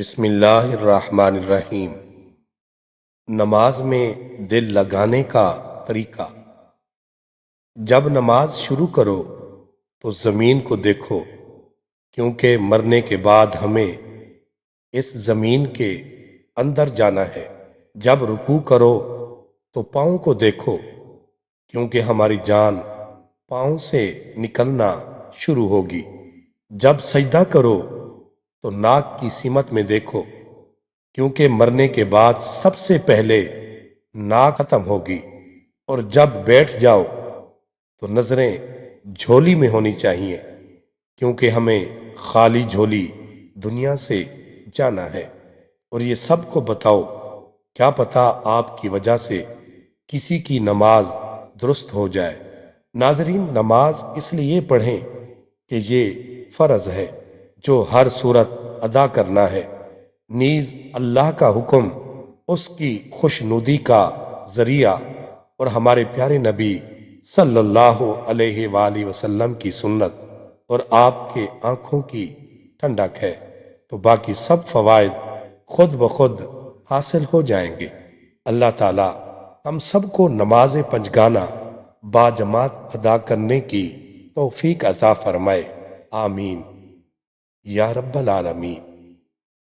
بسم اللہ الرحمن الرحیم۔ نماز میں دل لگانے کا طریقہ۔ جب نماز شروع کرو تو زمین کو دیکھو، کیونکہ مرنے کے بعد ہمیں اس زمین کے اندر جانا ہے۔ جب رکوع کرو تو پاؤں کو دیکھو، کیونکہ ہماری جان پاؤں سے نکلنا شروع ہوگی۔ جب سجدہ کرو تو ناک کی سمت میں دیکھو، کیونکہ مرنے کے بعد سب سے پہلے ناک ختم ہوگی۔ اور جب بیٹھ جاؤ تو نظریں جھولی میں ہونی چاہیے، کیونکہ ہمیں خالی جھولی دنیا سے جانا ہے۔ اور یہ سب کو بتاؤ، کیا پتہ آپ کی وجہ سے کسی کی نماز درست ہو جائے۔ ناظرین، نماز اس لیے پڑھیں کہ یہ فرض ہے جو ہر صورت ادا کرنا ہے، نیز اللہ کا حکم، اس کی خوشنودی کا ذریعہ، اور ہمارے پیارے نبی صلی اللہ علیہ وآلہ وسلم کی سنت اور آپ کے آنکھوں کی ٹھنڈک ہے، تو باقی سب فوائد خود بخود حاصل ہو جائیں گے۔ اللہ تعالی ہم سب کو نماز پنجگانہ باجماعت ادا کرنے کی توفیق عطا فرمائے، آمین یا رب العالمین۔